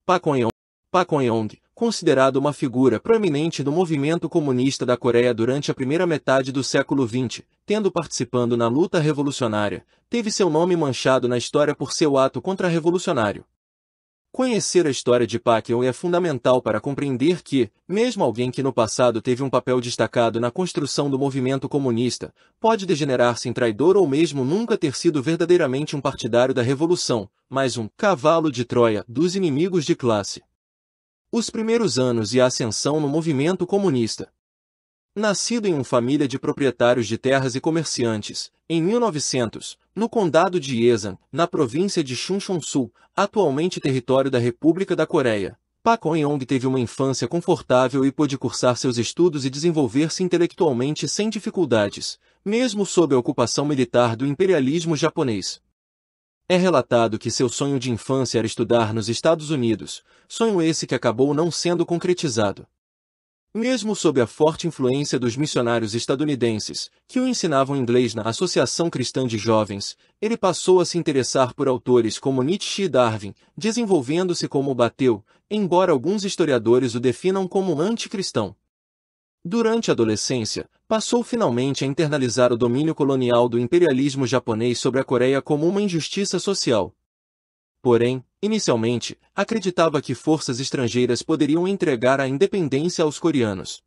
Pak On-yong. Pak On-yong, considerado uma figura proeminente do movimento comunista da Coreia durante a primeira metade do século XX, tendo participado na luta revolucionária, teve seu nome manchado na história por seu ato contra-revolucionário. Conhecer a história de Pak On é fundamental para compreender que, mesmo alguém que no passado teve um papel destacado na construção do movimento comunista, pode degenerar-se em traidor ou mesmo nunca ter sido verdadeiramente um partidário da revolução, mas um cavalo de Troia dos inimigos de classe. Os primeiros anos e a ascensão no movimento comunista. Nascido em uma família de proprietários de terras e comerciantes, em 1900, no condado de Yesan, na província de Chungcheong-sul, atualmente território da República da Coreia, Pak On-yong teve uma infância confortável e pôde cursar seus estudos e desenvolver-se intelectualmente sem dificuldades, mesmo sob a ocupação militar do imperialismo japonês. É relatado que seu sonho de infância era estudar nos Estados Unidos, sonho esse que acabou não sendo concretizado. Mesmo sob a forte influência dos missionários estadunidenses, que o ensinavam inglês na Associação Cristã de Jovens, ele passou a se interessar por autores como Nietzsche e Darwin, desenvolvendo-se como bateu, embora alguns historiadores o definam como anticristão. Durante a adolescência, passou finalmente a internalizar o domínio colonial do imperialismo japonês sobre a Coreia como uma injustiça social. Porém, inicialmente, acreditava que forças estrangeiras poderiam entregar a independência aos coreanos.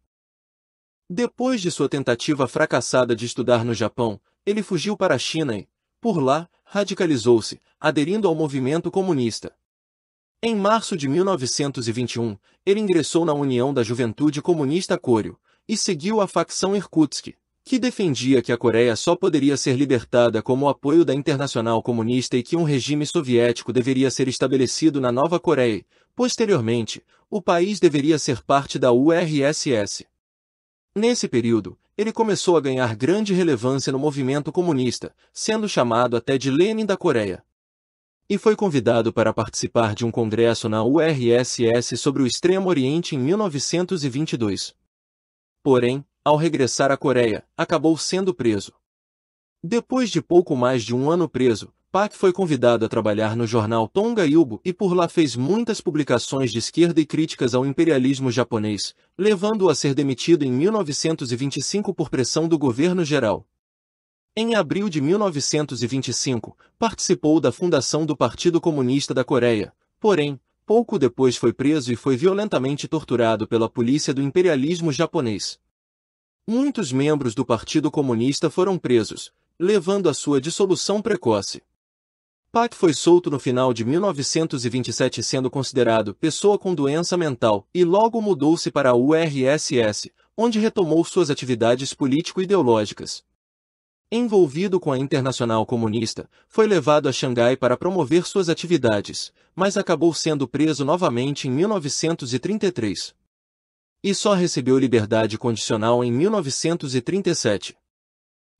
Depois de sua tentativa fracassada de estudar no Japão, ele fugiu para a China e, por lá, radicalizou-se, aderindo ao movimento comunista. Em março de 1921, ele ingressou na União da Juventude Comunista Kóryo, e seguiu a facção Irkutsk, que defendia que a Coreia só poderia ser libertada com o apoio da Internacional Comunista e que um regime soviético deveria ser estabelecido na Nova Coreia. Posteriormente, o país deveria ser parte da URSS. Nesse período, ele começou a ganhar grande relevância no movimento comunista, sendo chamado até de Lenin da Coreia. E foi convidado para participar de um congresso na URSS sobre o Extremo Oriente em 1922. Porém, ao regressar à Coreia, acabou sendo preso. Depois de pouco mais de um ano preso, Pak foi convidado a trabalhar no jornal Tonga Ilbo e por lá fez muitas publicações de esquerda e críticas ao imperialismo japonês, levando-o a ser demitido em 1925 por pressão do governo geral. Em abril de 1925, participou da fundação do Partido Comunista da Coreia, porém, pouco depois foi preso e foi violentamente torturado pela polícia do imperialismo japonês. Muitos membros do Partido Comunista foram presos, levando à sua dissolução precoce. Pak foi solto no final de 1927 sendo considerado pessoa com doença mental e logo mudou-se para a URSS, onde retomou suas atividades político-ideológicas. Envolvido com a Internacional Comunista, foi levado a Xangai para promover suas atividades, mas acabou sendo preso novamente em 1933. E só recebeu liberdade condicional em 1937.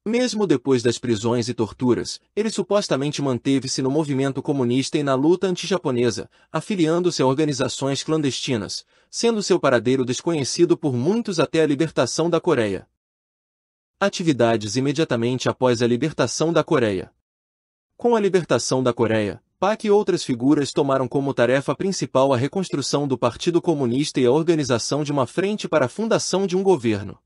Mesmo depois das prisões e torturas, ele supostamente manteve-se no movimento comunista e na luta anti-japonesa, afiliando-se a organizações clandestinas, sendo seu paradeiro desconhecido por muitos até a libertação da Coreia. Atividades imediatamente após a libertação da Coreia. Com a libertação da Coreia, Pak e outras figuras tomaram como tarefa principal a reconstrução do Partido Comunista e a organização de uma frente para a fundação de um governo.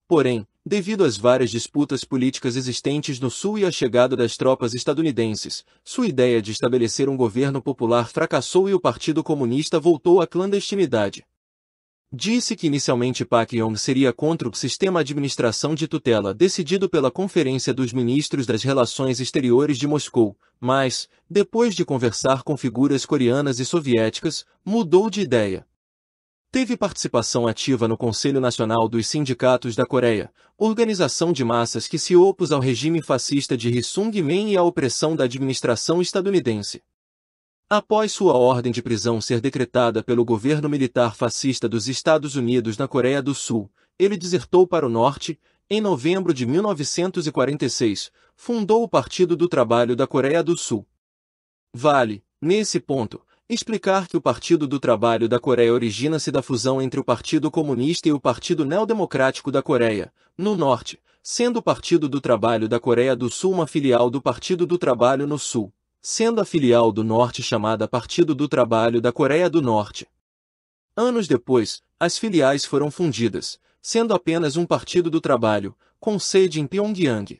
Porém, devido às várias disputas políticas existentes no Sul e à chegada das tropas estadunidenses, sua ideia de estabelecer um governo popular fracassou e o Partido Comunista voltou à clandestinidade. Disse que inicialmente Pak On seria contra o sistema de administração de tutela decidido pela Conferência dos Ministros das Relações Exteriores de Moscou, mas, depois de conversar com figuras coreanas e soviéticas, mudou de ideia. Teve participação ativa no Conselho Nacional dos Sindicatos da Coreia, organização de massas que se opôs ao regime fascista de Ri Sung-min e à opressão da administração estadunidense. Após sua ordem de prisão ser decretada pelo governo militar fascista dos Estados Unidos na Coreia do Sul, ele desertou para o norte. Em novembro de 1946, fundou o Partido do Trabalho da Coreia do Sul. Vale, nesse ponto, explicar que o Partido do Trabalho da Coreia origina-se da fusão entre o Partido Comunista e o Partido Neodemocrático da Coreia, no norte, sendo o Partido do Trabalho da Coreia do Sul uma filial do Partido do Trabalho no Sul. sendo a filial do Norte chamada Partido do Trabalho da Coreia do Norte. Anos depois, as filiais foram fundidas, sendo apenas um Partido do Trabalho, com sede em Pyongyang.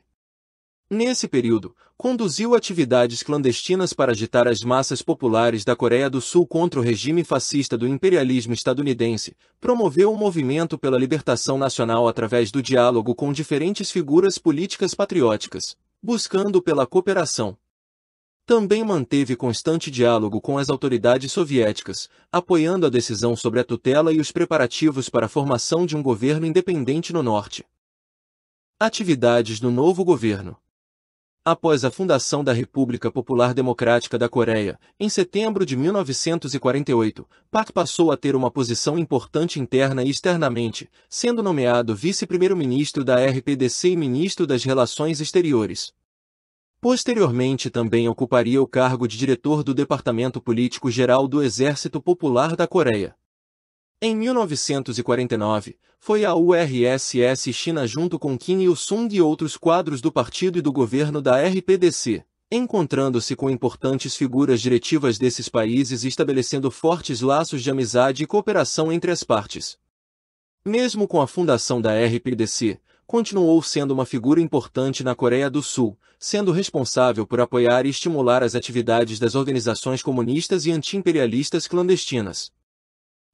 Nesse período, conduziu atividades clandestinas para agitar as massas populares da Coreia do Sul contra o regime fascista do imperialismo estadunidense, promoveu o movimento pela libertação nacional através do diálogo com diferentes figuras políticas patrióticas, buscando pela cooperação. Também manteve constante diálogo com as autoridades soviéticas, apoiando a decisão sobre a tutela e os preparativos para a formação de um governo independente no norte. Atividades do novo governo. Após a fundação da República Popular Democrática da Coreia, em setembro de 1948, Park passou a ter uma posição importante interna e externamente, sendo nomeado vice-primeiro-ministro da RPDC e ministro das Relações Exteriores. Posteriormente também ocuparia o cargo de diretor do Departamento Político-Geral do Exército Popular da Coreia. Em 1949, foi à URSS China junto com Kim Il-sung e outros quadros do partido e do governo da RPDC, encontrando-se com importantes figuras diretivas desses países e estabelecendo fortes laços de amizade e cooperação entre as partes. Mesmo com a fundação da RPDC, continuou sendo uma figura importante na Coreia do Sul, sendo responsável por apoiar e estimular as atividades das organizações comunistas e anti-imperialistas clandestinas.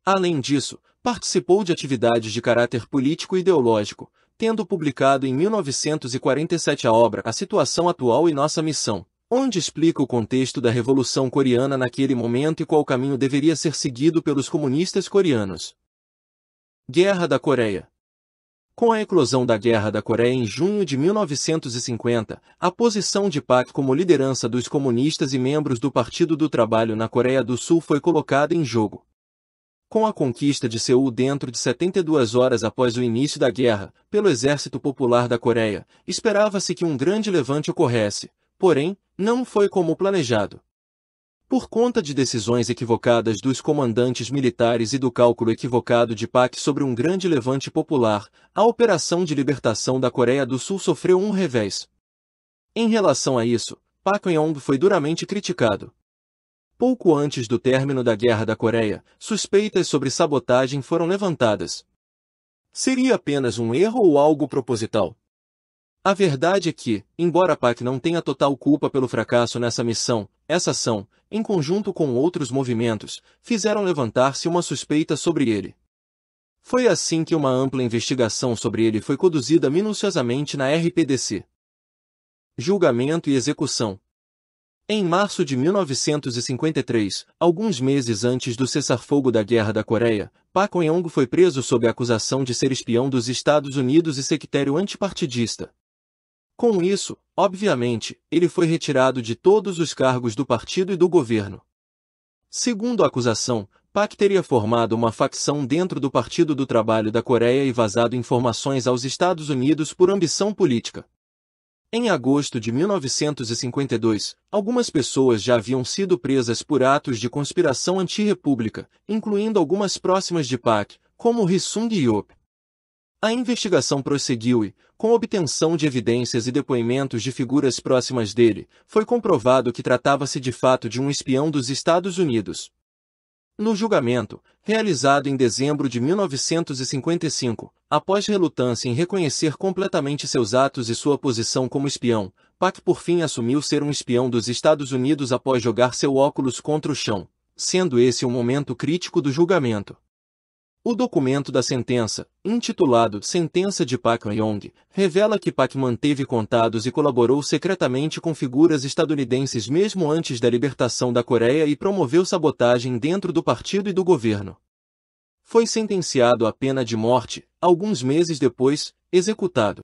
Além disso, participou de atividades de caráter político e ideológico, tendo publicado em 1947 a obra A Situação Atual e Nossa Missão, onde explica o contexto da Revolução Coreana naquele momento e qual caminho deveria ser seguido pelos comunistas coreanos. Guerra da Coreia. Com a eclosão da Guerra da Coreia em junho de 1950, a posição de Park como liderança dos comunistas e membros do Partido do Trabalho na Coreia do Sul foi colocada em jogo. Com a conquista de Seul dentro de 72 horas após o início da guerra, pelo Exército Popular da Coreia, esperava-se que um grande levante ocorresse, porém, não foi como planejado. Por conta de decisões equivocadas dos comandantes militares e do cálculo equivocado de Park sobre um grande levante popular, a Operação de Libertação da Coreia do Sul sofreu um revés. Em relação a isso, Park Geun-hye foi duramente criticado. Pouco antes do término da Guerra da Coreia, suspeitas sobre sabotagem foram levantadas. Seria apenas um erro ou algo proposital? A verdade é que, embora Park não tenha total culpa pelo fracasso nessa missão, essa ação, em conjunto com outros movimentos, fizeram levantar-se uma suspeita sobre ele. Foi assim que uma ampla investigação sobre ele foi conduzida minuciosamente na RPDC. Julgamento e execução. Em março de 1953, alguns meses antes do cessar-fogo da Guerra da Coreia, Park Geun-hye foi preso sob a acusação de ser espião dos Estados Unidos e sectário antipartidista. Com isso, obviamente, ele foi retirado de todos os cargos do partido e do governo. Segundo a acusação, Park teria formado uma facção dentro do Partido do Trabalho da Coreia e vazado informações aos Estados Unidos por ambição política. Em agosto de 1952, algumas pessoas já haviam sido presas por atos de conspiração anti-república, incluindo algumas próximas de Park, como Ri Sung-yeop. A investigação prosseguiu e, com obtenção de evidências e depoimentos de figuras próximas dele, foi comprovado que tratava-se de fato de um espião dos Estados Unidos. No julgamento, realizado em dezembro de 1955, após relutância em reconhecer completamente seus atos e sua posição como espião, Park por fim assumiu ser um espião dos Estados Unidos após jogar seu óculos contra o chão, sendo esse um momento crítico do julgamento. O documento da sentença, intitulado Sentença de Park Geun-hye, revela que Park manteve contatos e colaborou secretamente com figuras estadunidenses mesmo antes da libertação da Coreia e promoveu sabotagem dentro do partido e do governo. Foi sentenciado à pena de morte, alguns meses depois, executado.